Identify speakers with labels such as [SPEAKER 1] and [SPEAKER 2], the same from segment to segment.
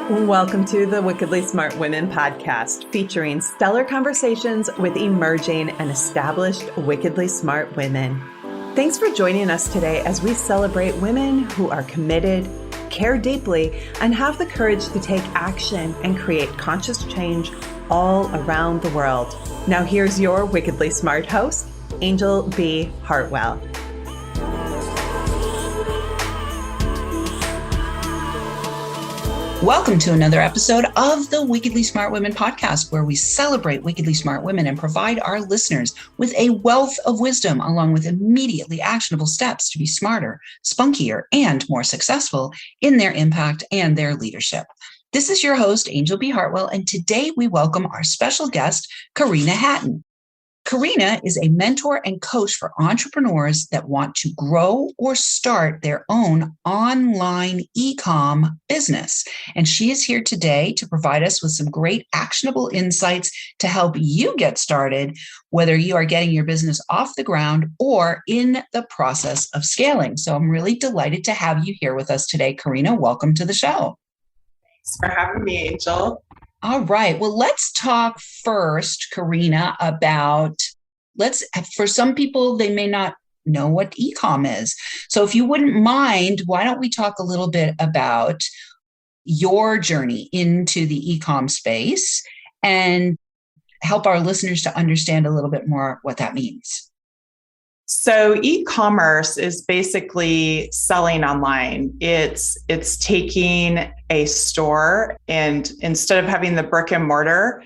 [SPEAKER 1] Welcome to the Wickedly Smart Women podcast, featuring stellar conversations with emerging and established wickedly smart women. Thanks for joining us today as we celebrate women who are committed, care deeply, and have the courage to take action and create conscious change all around the world. Now here's your wickedly smart host, Anjel B. Hartwell.
[SPEAKER 2] Welcome to another episode of the Wickedly Smart Women podcast, where we celebrate wickedly smart women and provide our listeners with a wealth of wisdom, along with immediately actionable steps to be smarter, spunkier, and more successful in their impact and their leadership. This is your host, Anjel B. Hartwell, and today we welcome our special guest, Carina Hatton. Carina is a mentor and coach for entrepreneurs that want to grow or start their own online e-com business. And she is here today to provide us with some great actionable insights to help you get started, whether you are getting your business off the ground or in the process of scaling. So I'm really delighted to have you here with us today. Carina, welcome to the show.
[SPEAKER 1] Thanks for having me, Angel.
[SPEAKER 2] All right. Well, let's talk first, Carina, for some people, they may not know what e-com is. So if you wouldn't mind, why don't we talk a little bit about your journey into the e-com space and help our listeners to understand a little bit more what that means.
[SPEAKER 3] So e-commerce is basically selling online. It's taking a store, and instead of having the brick and mortar,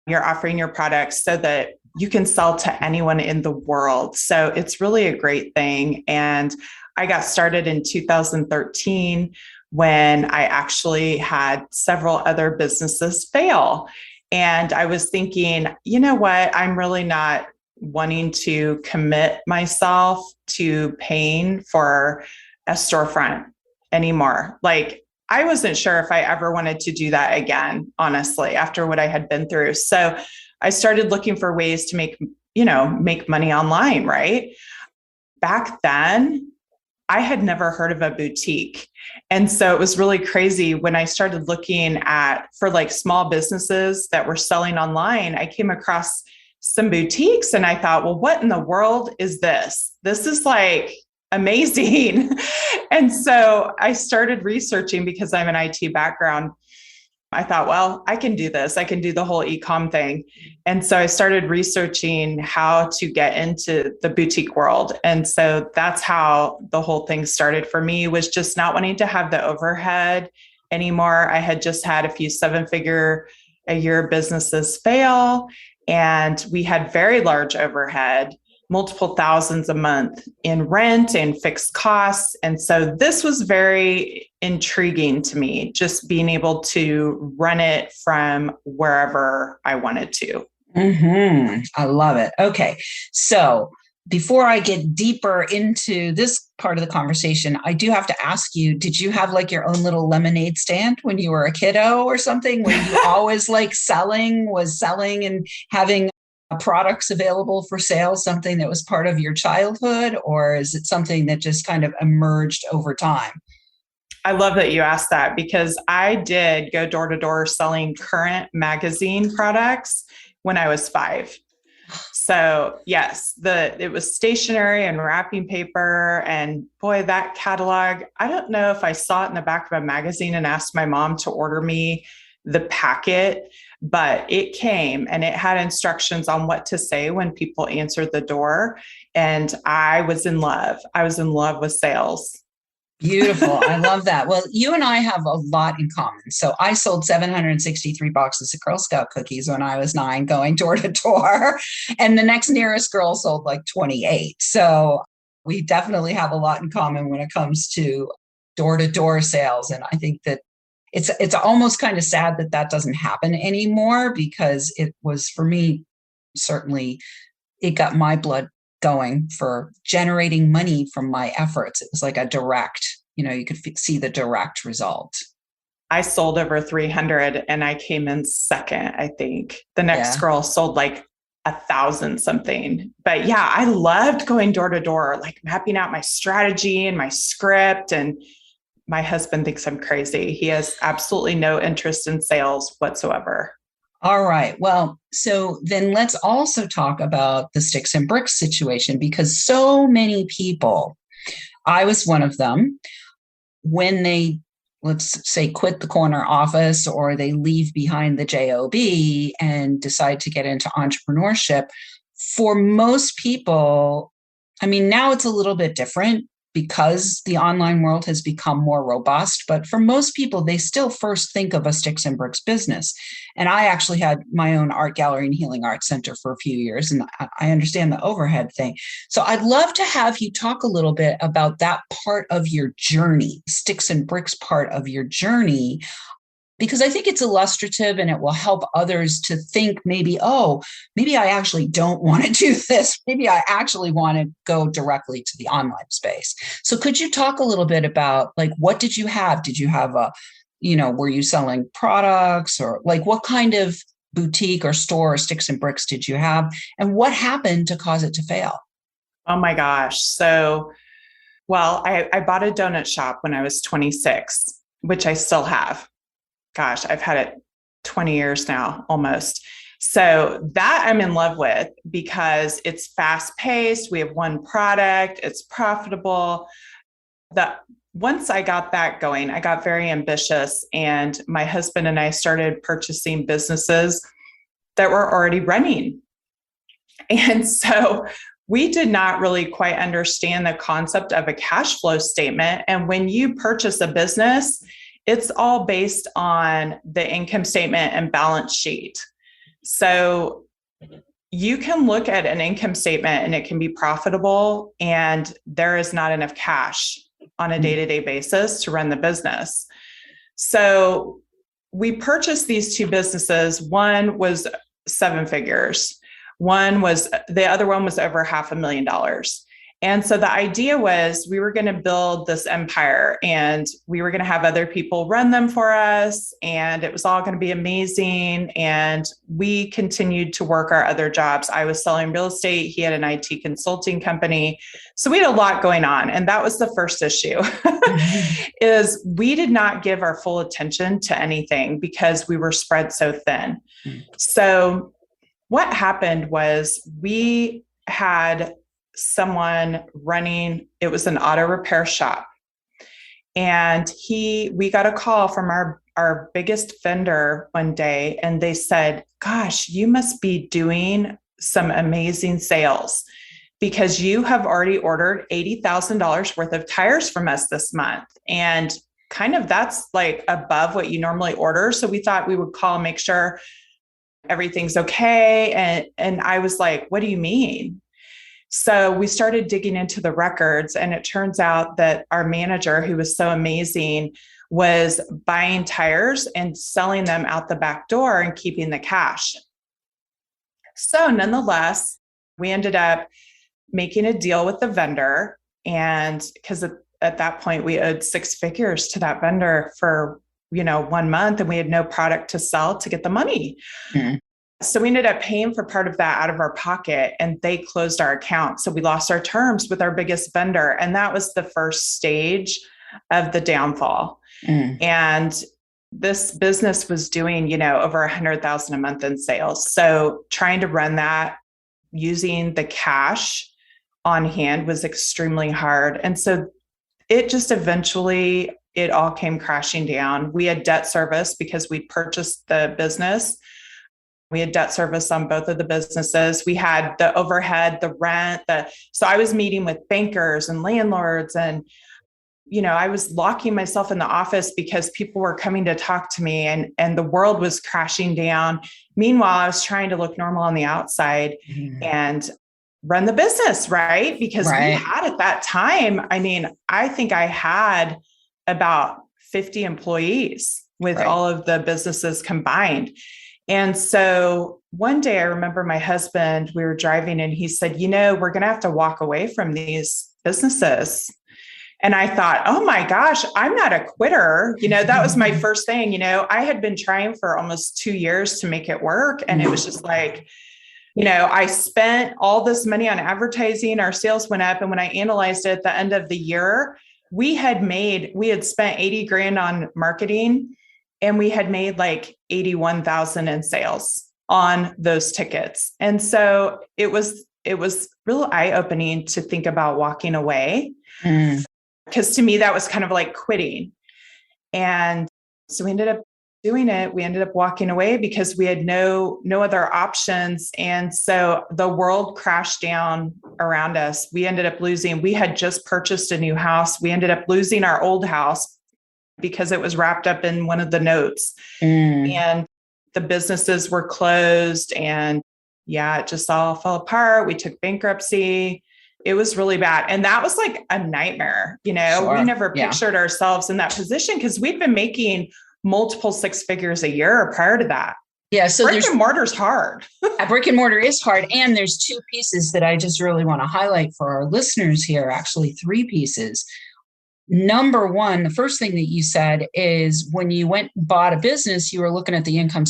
[SPEAKER 3] you're offering your products so that you can sell to anyone in the world. So it's really a great thing. And I got started in 2013 when I actually had several other businesses fail. And I was thinking, you know what, I'm really not wanting to commit myself to paying for a storefront anymore. Like, I wasn't sure if I ever wanted to do that again, honestly, after what I had been through. So I started looking for ways to make money online, right? Back then, I had never heard of a boutique. And so it was really crazy when I started looking for like small businesses that were selling online. I came across some boutiques and I thought, well, what in the world is this? This is like amazing. And so I started researching because I'm an IT background. I thought, well, I can do this. I can do the whole e-com thing. And so I started researching how to get into the boutique world. And so that's how the whole thing started for me, was just not wanting to have the overhead anymore. I had just had a few 7-figure a year businesses fail. And we had very large overhead, multiple thousands a month in rent and fixed costs. And so this was very intriguing to me, just being able to run it from wherever I wanted to.
[SPEAKER 2] I love it. Okay. So before I get deeper into this part of the conversation, I do have to ask you, did you have like your own little lemonade stand when you were a kiddo or something? Were you always like selling and having products available for sale, something that was part of your childhood? Or is it something that just kind of emerged over time?
[SPEAKER 3] I love that you asked that, because I did go door to door selling current magazine products when I was 5. So yes, it was stationery and wrapping paper, and boy, that catalog, I don't know if I saw it in the back of a magazine and asked my mom to order me the packet, but it came and it had instructions on what to say when people answered the door. And I was in love. I was in love with sales.
[SPEAKER 2] Beautiful. I love that. Well, you and I have a lot in common. So I sold 763 boxes of Girl Scout cookies when I was 9, going door to door. And the next nearest girl sold like 28. So we definitely have a lot in common when it comes to door to door sales. And I think that it's almost kind of sad that doesn't happen anymore, because it was, for me, certainly it got my blood going for generating money from my efforts. It was like a direct, you could see the direct result.
[SPEAKER 3] I sold over 300 and I came in second, I think. The next girl sold like 1,000 something. But yeah, I loved going door to door, like mapping out my strategy and my script and my husband thinks I'm crazy. He has absolutely no interest in sales whatsoever.
[SPEAKER 2] All right. Well, so then let's also talk about the sticks and bricks situation, because so many people, I was one of them, when they, let's say, quit the corner office or they leave behind the job and decide to get into entrepreneurship, for most people, I mean, now it's a little bit different because the online world has become more robust. But for most people, they still first think of a sticks and bricks business. And I actually had my own art gallery and healing arts center for a few years, and I understand the overhead thing. So I'd love to have you talk a little bit about that part of your journey, sticks and bricks part of your journey, because I think it's illustrative and it will help others to think maybe, oh, maybe I actually don't want to do this. Maybe I actually want to go directly to the online space. So could you talk a little bit about, like, what did you have? Did you have were you selling products, or like what kind of boutique or store or sticks and bricks did you have? And what happened to cause it to fail?
[SPEAKER 3] Oh my gosh. So, well, I bought a donut shop when I was 26, which I still have. Gosh, I've had it 20 years now, almost. So that I'm in love with because it's fast paced. We have one product. It's profitable. Once I got that going, I got very ambitious, and my husband and I started purchasing businesses that were already running. And so we did not really quite understand the concept of a cash flow statement. And when you purchase a business, it's all based on the income statement and balance sheet. So you can look at an income statement and it can be profitable, and there is not enough cash on a day-to-day basis to run the business. So we purchased these two businesses. One was 7 figures. The other one was over $500,000. And so the idea was we were going to build this empire, and we were going to have other people run them for us, and it was all going to be amazing. And we continued to work our other jobs. I was selling real estate. He had an IT consulting company. So we had a lot going on. And that was the first issue is we did not give our full attention to anything because we were spread so thin. So what happened was we had someone running, it was an auto repair shop. And we got a call from our biggest vendor one day, and they said, gosh, you must be doing some amazing sales because you have already ordered $80,000 worth of tires from us this month. And kind of that's like above what you normally order. So we thought we would call and make sure everything's okay. And I was like, what do you mean? So we started digging into the records, and it turns out that our manager, who was so amazing, was buying tires and selling them out the back door and keeping the cash. So nonetheless, we ended up making a deal with the vendor. And because at that point we owed 6 figures to that vendor for, 1 month, and we had no product to sell to get the money. Mm-hmm. So we ended up paying for part of that out of our pocket, and they closed our account. So we lost our terms with our biggest vendor. And that was the first stage of the downfall. Mm. And this business was doing, over 100,000 a month in sales. So trying to run that using the cash on hand was extremely hard. And so it just eventually, it all came crashing down. We had debt service because we purchased the business. We had debt service on both of the businesses. We had the overhead, the rent, so I was meeting with bankers and landlords, and, I was locking myself in the office because people were coming to talk to me, and the world was crashing down. Meanwhile, I was trying to look normal on the outside and run the business, right? Because we had at that time, I think I had about 50 employees with all of the businesses combined. And so one day I remember my husband, we were driving, and he said, we're going to have to walk away from these businesses. And I thought, oh my gosh, I'm not a quitter. That was my first thing. I had been trying for almost 2 years to make it work. And it was just like, I spent all this money on advertising, our sales went up. And when I analyzed it at the end of the year, we had spent 80 grand on marketing, and we had made like 81,000 in sales on those tickets. And so it was real eye-opening to think about walking away. Because to me, that was kind of like quitting. And so we ended up doing it. We ended up walking away because we had no other options. And so the world crashed down around us. We ended up losing. We had just purchased a new house. We ended up losing our old house because it was wrapped up in one of the notes. And the businesses were closed. And it just all fell apart. We took bankruptcy. It was really bad. And that was like a nightmare. We never pictured ourselves in that position because we'd been making multiple six figures a year prior to that.
[SPEAKER 2] Yeah. So
[SPEAKER 3] brick and mortar's hard.
[SPEAKER 2] Brick and mortar is hard. And there's two pieces that I just really want to highlight for our listeners here, actually three pieces. Number one, the first thing that you said is when you went and bought a business, you were looking at the income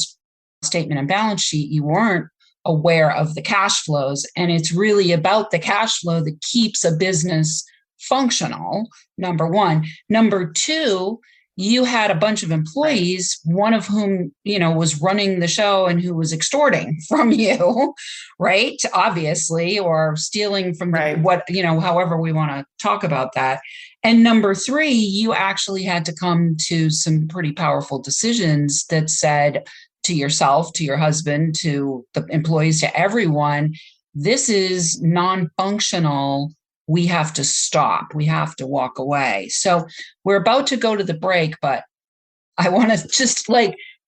[SPEAKER 2] statement and balance sheet. You weren't aware of the cash flows. And it's really about the cash flow that keeps a business functional. Number one. Number two, you had a bunch of employees, one of whom, was running the show and who was extorting from you, right? Obviously, or stealing from however we want to talk about that. And number three, you actually had to come to some pretty powerful decisions that said to yourself, to your husband, to the employees, to everyone, this is non-functional. We have to stop. We have to walk away. So we're about to go to the break, but I want to just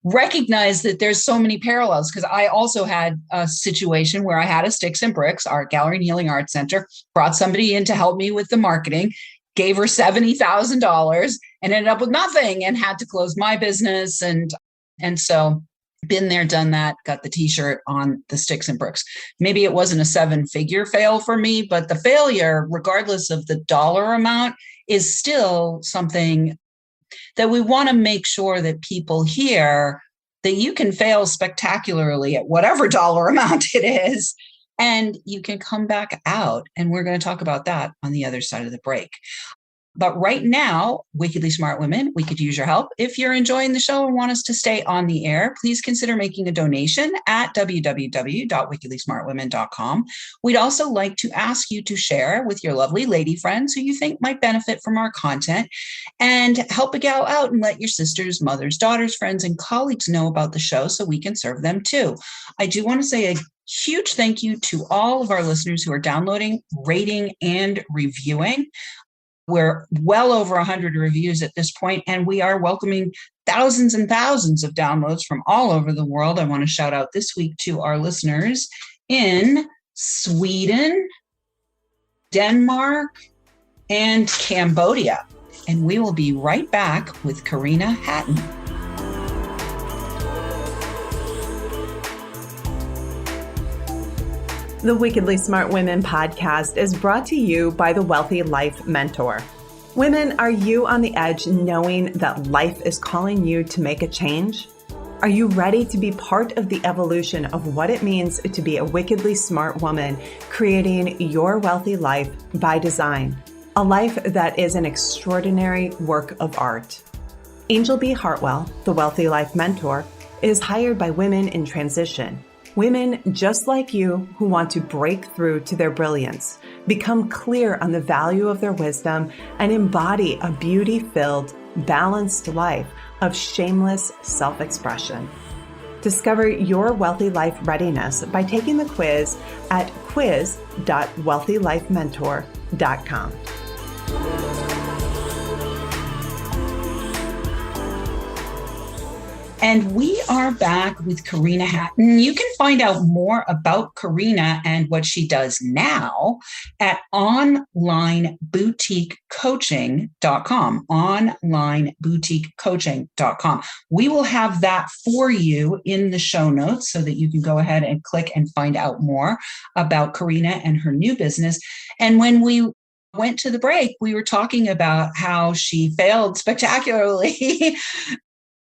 [SPEAKER 2] recognize that there's so many parallels because I also had a situation where I had a Sticks and Bricks Art Gallery and Healing Arts Center, brought somebody in to help me with the marketing, gave her $70,000 and ended up with nothing and had to close my business. And so been there, done that, got the t-shirt on the Sticks and Bricks. Maybe it wasn't a 7-figure fail for me, but the failure, regardless of the dollar amount, is still something that we want to make sure that people hear that you can fail spectacularly at whatever dollar amount it is, and you can come back out. And we're going to talk about that on the other side of the break. But right now, Wickedly Smart Women, we could use your help. If you're enjoying the show and want us to stay on the air, please consider making a donation at www.wickedlysmartwomen.com. We'd also like to ask you to share with your lovely lady friends who you think might benefit from our content and help a gal out and let your sisters, mothers, daughters, friends, and colleagues know about the show so we can serve them too. I do want to say a huge thank you to all of our listeners who are downloading, rating, and reviewing. We're well over 100 reviews at this point, and we are welcoming thousands and thousands of downloads from all over the world. I want to shout out this week to our listeners in Sweden, Denmark, and Cambodia. And we will be right back with Carina Hatton.
[SPEAKER 1] The Wickedly Smart Women podcast is brought to you by the Wealthy Life Mentor. Women, are you on the edge knowing that life is calling you to make a change? Are you ready to be part of the evolution of what it means to be a wickedly smart woman, creating your wealthy life by design? A life that is an extraordinary work of art. Anjel B. Hartwell, the Wealthy Life Mentor, is hired by women in transition. Women just like you who want to break through to their brilliance, become clear on the value of their wisdom, and embody a beauty-filled, balanced life of shameless self-expression. Discover your wealthy life readiness by taking the quiz at quiz.wealthylifementor.com.
[SPEAKER 2] And we are back with Carina Hatton. You can find out more about Carina and what she does now at onlineboutiquecoaching.com, onlineboutiquecoaching.com. We will have that for you in the show notes so that you can go ahead and click and find out more about Carina and her new business. And when we went to the break, we were talking about how she failed spectacularly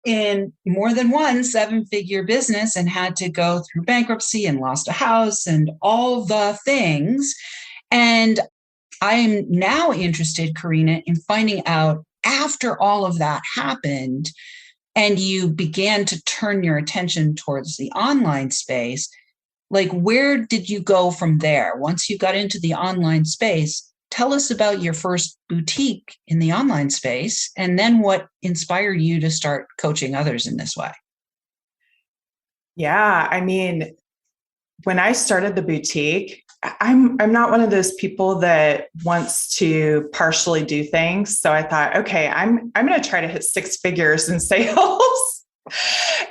[SPEAKER 2] in more than one 7-figure business and had to go through bankruptcy and lost a house and all the things. And I am now interested, Carina, in finding out after all of that happened and you began to turn your attention towards the online space, like where did you go from there? Once you got into the online space, tell us about your first boutique in the online space, and then what inspired you to start coaching others in this way.
[SPEAKER 3] Yeah, I mean, when I started the boutique, I'm not one of those people that wants to partially do things. So I thought, okay, I'm going to try to hit six figures in sales.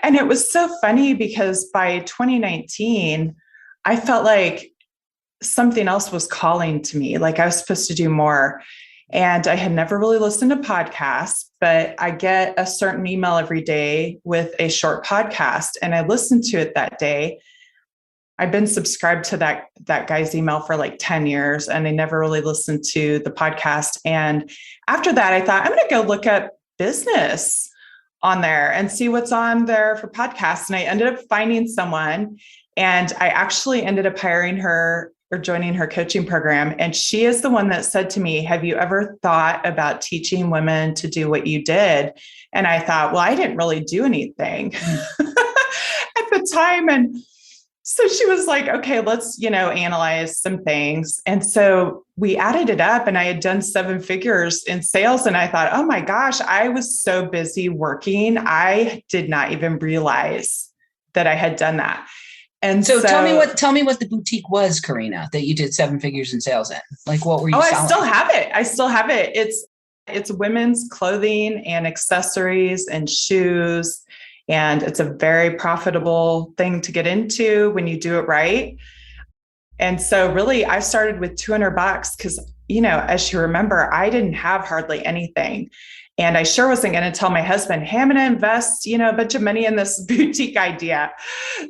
[SPEAKER 3] And it was so funny because by 2019, I felt like something else was calling to me, like I was supposed to do more. And I had never really listened to podcasts, but I get a certain email every day with a short podcast, and I listened to it that day. I've been subscribed to that guy's email for like 10 years, and I never really listened to the podcast. And after that, I thought I'm going to go look up business on there and see what's on there for podcasts. And I ended up finding someone, and I actually ended up hiring her or joining her coaching program. And she is the one that said to me, have you ever thought about teaching women to do what you did? And I thought, well, I didn't really do anything at the time. And so she was like, okay, let's, analyze some things. And so we added it up, and I had done 7 figures in sales. And I thought, oh my gosh, I was so busy working. I did not even realize that I had done that. And
[SPEAKER 2] so tell me what the boutique was, Carina, that you did 7 figures in sales in. Like, what were you selling?
[SPEAKER 3] I still have it. It's women's clothing and accessories and shoes. And it's a very profitable thing to get into when you do it right. And so really I started with $200 because, as you remember, I didn't have hardly anything. And I sure wasn't going to tell my husband, hey, I'm going to invest, a bunch of money in this boutique idea.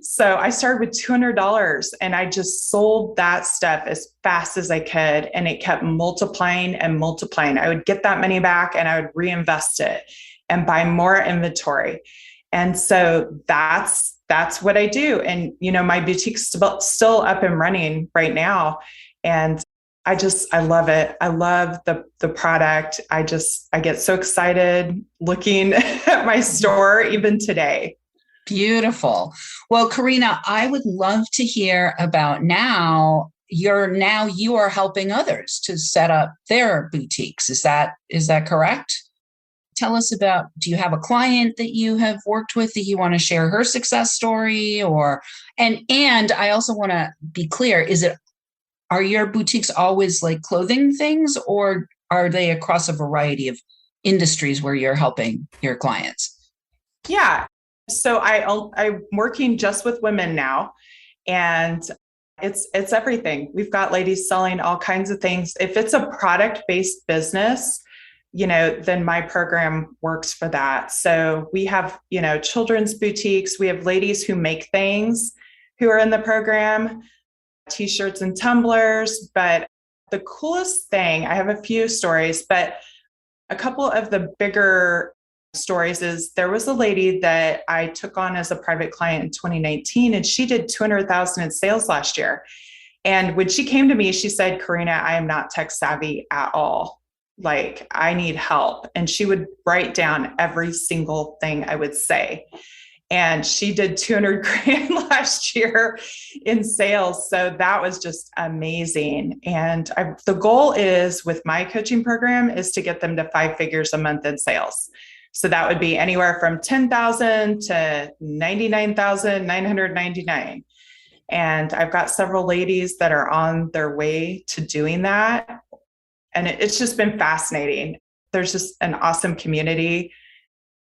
[SPEAKER 3] So I started with $200, and I just sold that stuff as fast as I could. And it kept multiplying and multiplying. I would get that money back, and I would reinvest it and buy more inventory. And so that's what I do. And, my boutique's still up and running right now. And I love it. I love the product. I get so excited looking at my store even today.
[SPEAKER 2] Beautiful. Well, Carina, I would love to hear about now you are helping others to set up their boutiques. Is that correct? Tell us about, do you have a client that you have worked with that you want to share her success story, and I also want to be clear, are your boutiques always like clothing things, or are they across a variety of industries where you're helping your clients?
[SPEAKER 3] Yeah. So I'm working just with women now, and it's everything. We've got ladies selling all kinds of things. If it's a product-based business, then my program works for that. So we have, children's boutiques. We have ladies who make things who are in the program, T-shirts and tumblers. But the coolest thing, I have a few stories, but a couple of the bigger stories is there was a lady that I took on as a private client in 2019, and she did $200,000 in sales last year. And when she came to me, she said, Carina, I am not tech savvy at all. Like, I need help. And she would write down every single thing I would say. And she did 200 grand last year in sales. So that was just amazing. And the goal is with my coaching program is to get them to 5 figures a month in sales. So that would be anywhere from 10,000 to 99,999. And I've got several ladies that are on their way to doing that. And it's just been fascinating. There's just an awesome community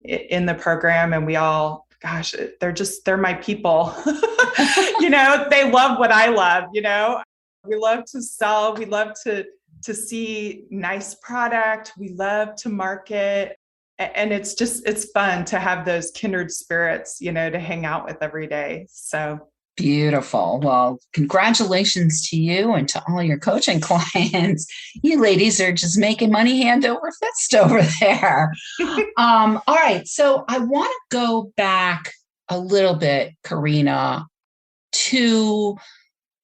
[SPEAKER 3] in the program, and we all, gosh, they're my people. They love what I love. We love to sell. We love to see nice product. We love to market. And it's fun to have those kindred spirits, to hang out with every day. So
[SPEAKER 2] beautiful. Well, congratulations to you and to all your coaching clients. You ladies are just making money hand over fist over there. All right. So I want to go back a little bit, Carina, to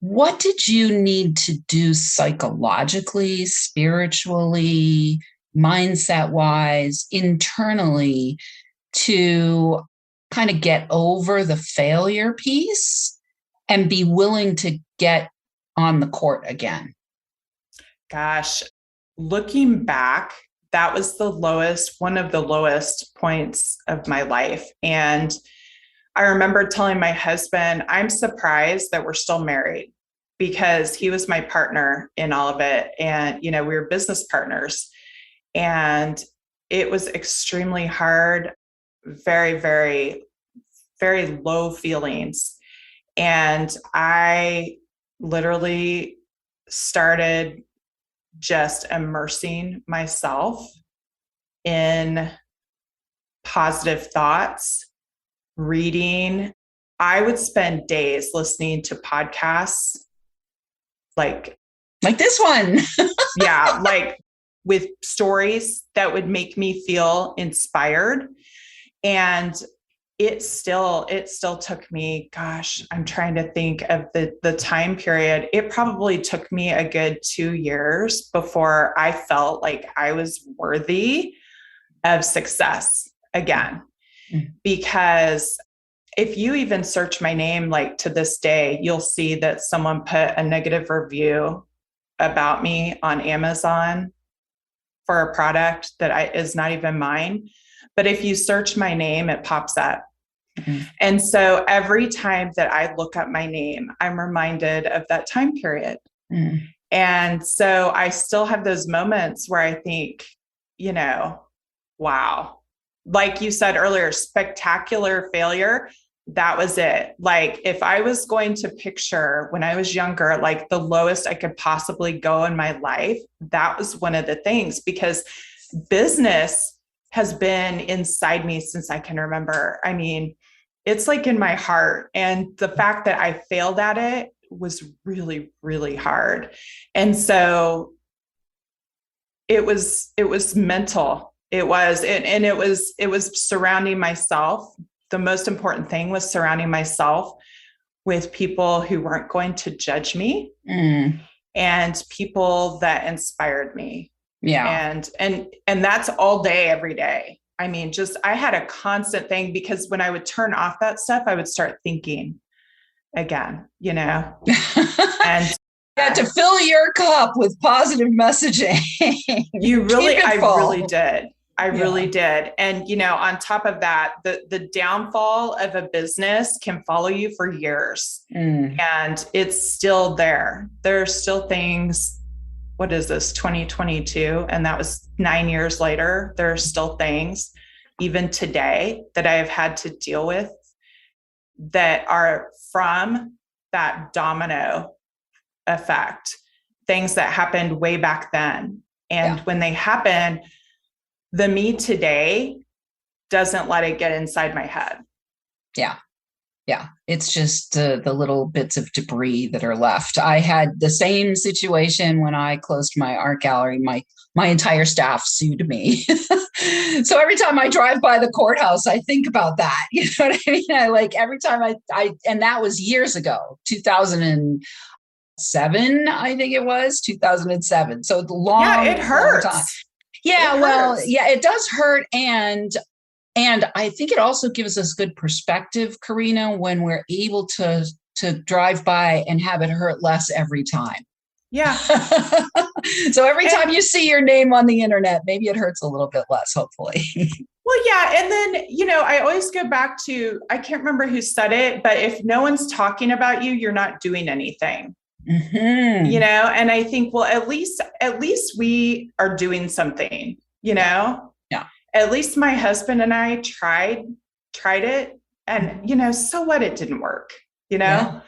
[SPEAKER 2] What did you need to do psychologically, spiritually, mindset wise, internally to kind of get over the failure piece and be willing to get on the court again?
[SPEAKER 3] Gosh, looking back, that was one of the lowest points of my life. And I remember telling my husband, I'm surprised that we're still married, because he was my partner in all of it. And, we were business partners, and it was extremely hard, very, very, very low feelings. And I literally started just immersing myself in positive thoughts, reading. I would spend days listening to podcasts like
[SPEAKER 2] this one.
[SPEAKER 3] Yeah, like with stories that would make me feel inspired. And it still took me, gosh, I'm trying to think of the time period. It probably took me a good 2 years before I felt like I was worthy of success again. Because if you even search my name, like to this day, you'll see that someone put a negative review about me on Amazon for a product that is not even mine. But if you search my name, it pops up. Mm-hmm. And so every time that I look up my name, I'm reminded of that time period. Mm. And so I still have those moments where I think, wow, like you said earlier, spectacular failure. That was it. Like if I was going to picture when I was younger, like the lowest I could possibly go in my life, that was one of the things, because business has been inside me since I can remember. I mean, it's like in my heart. And the fact that I failed at it was really, really hard. And so it was mental. It was, and it was surrounding myself. The most important thing was surrounding myself with people who weren't going to judge me and people that inspired me. Yeah. And that's all day, every day. I mean, I had a constant thing, because when I would turn off that stuff, I would start thinking again, and
[SPEAKER 2] to fill your cup with positive messaging.
[SPEAKER 3] I really did. I really did. And, on top of that, the downfall of a business can follow you for years. And it's still there. There are still things. What is this, 2022? And that was 9 years later. There are still things, even today, that I have had to deal with that are from that domino effect, things that happened way back then. And when they happen, the me today doesn't let it get inside my head.
[SPEAKER 2] Yeah. Yeah. It's just the little bits of debris that are left. I had the same situation when I closed my art gallery. My entire staff sued me. So every time I drive by the courthouse, I think about that. You know what I mean? Every time and that was years ago, 2007, I think it was 2007. So it's long.
[SPEAKER 3] Yeah, it hurts.
[SPEAKER 2] Long time. Yeah, it does hurt. And I think it also gives us good perspective, Carina, when we're able to drive by and have it hurt less every time.
[SPEAKER 3] Yeah.
[SPEAKER 2] So every time you see your name on the internet, maybe it hurts a little bit less, hopefully.
[SPEAKER 3] Well, yeah. And then, I always go back to, I can't remember who said it, but if no one's talking about you, you're not doing anything. Mm-hmm. And I think, well, at least we are doing something, Yeah. At least my husband and I tried it, and, so what? It didn't work, Yeah.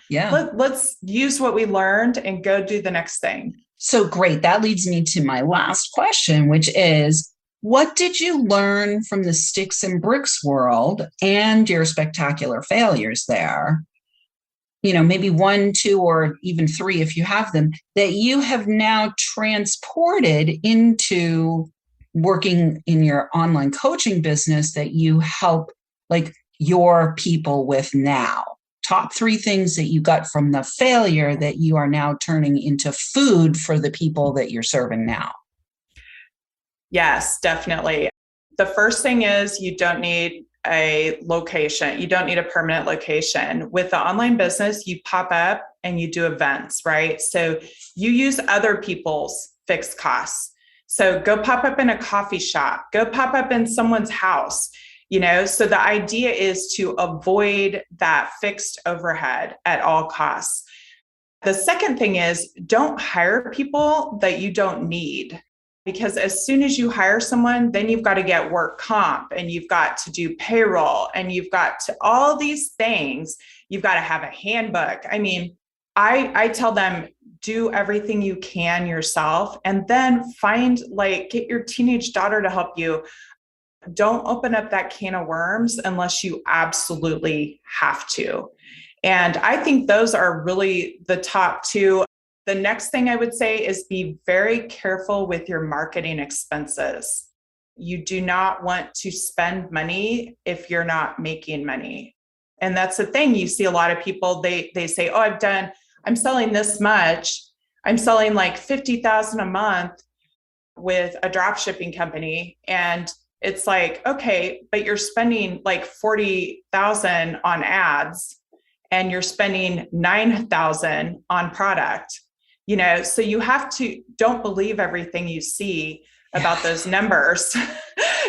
[SPEAKER 3] Let's use what we learned and go do the next thing.
[SPEAKER 2] So great. That leads me to my last question, which is, what did you learn from the sticks and bricks world and your spectacular failures there? Maybe 1, 2, or even 3, if you have them, that you have now transported into working in your online coaching business that you help your people with now. top 3 things that you got from the failure that you are now turning into food for the people that you're serving now.
[SPEAKER 3] Yes, definitely. The first thing is you don't need a location. You don't need a permanent location. With the online business, you pop up and you do events, right? So you use other people's fixed costs. So go pop up in a coffee shop, go pop up in someone's house, so the idea is to avoid that fixed overhead at all costs. The second thing is don't hire people that you don't need. Because as soon as you hire someone, then you've got to get work comp and you've got to do payroll and you've got to all these things. You've got to have a handbook. I mean, I tell them, do everything you can yourself and then get your teenage daughter to help you. Don't open up that can of worms unless you absolutely have to. And I think those are really the top 2. The next thing I would say is be very careful with your marketing expenses. You do not want to spend money if you're not making money. And that's the thing. You see a lot of people, they say, oh, I'm selling this much. I'm selling like $50,000 a month with a drop shipping company. And it's like, okay, but you're spending like $40,000 on ads and you're spending $9,000 on product. So you don't believe everything you see about those numbers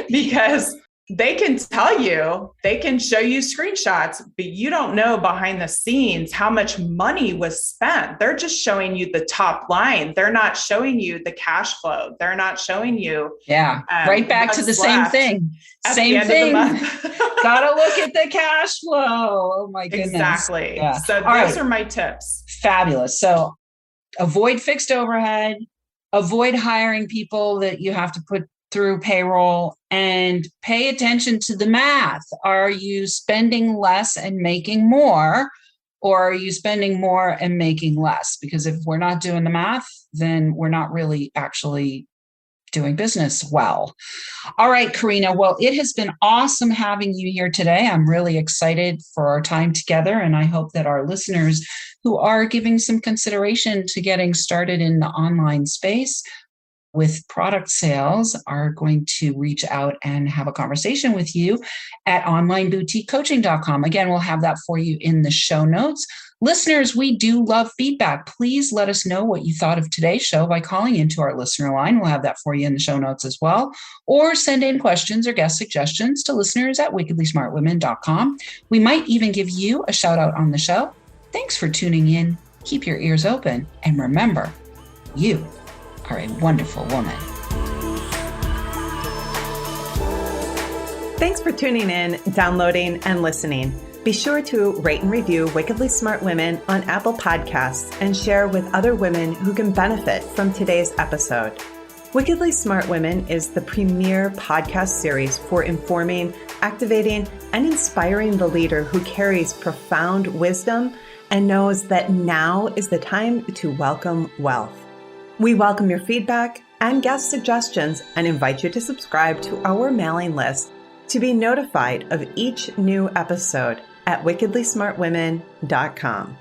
[SPEAKER 3] because they can tell you, they can show you screenshots, but you don't know behind the scenes how much money was spent. They're just showing you the top line. They're not showing you the cash flow. They're not showing you.
[SPEAKER 2] Right back to the same thing. Same thing. Gotta look at the cash flow. Oh my goodness.
[SPEAKER 3] Exactly.
[SPEAKER 2] Yeah.
[SPEAKER 3] So those are my tips.
[SPEAKER 2] Fabulous. So avoid fixed overhead, avoid hiring people that you have to put through payroll, and pay attention to the math. Are you spending less and making more, or are you spending more and making less? Because if we're not doing the math, then we're not really actually doing business well. All right, Carina. Well, it has been awesome having you here today. I'm really excited for our time together, and I hope that our listeners who are giving some consideration to getting started in the online space with product sales are going to reach out and have a conversation with you at onlineboutiquecoaching.com. Again, we'll have that for you in the show notes. Listeners, we do love feedback. Please let us know what you thought of today's show by calling into our listener line. We'll have that for you in the show notes as well. Or send in questions or guest suggestions to listeners@wickedlysmartwomen.com. We might even give you a shout out on the show. Thanks for tuning in. Keep your ears open. And remember, you are a wonderful woman.
[SPEAKER 1] Thanks for tuning in, downloading, and listening. Be sure to rate and review Wickedly Smart Women on Apple Podcasts and share with other women who can benefit from today's episode. Wickedly Smart Women is the premier podcast series for informing, activating, and inspiring the leader who carries profound wisdom and knows that now is the time to welcome wealth. We welcome your feedback and guest suggestions and invite you to subscribe to our mailing list to be notified of each new episode at wickedlysmartwomen.com.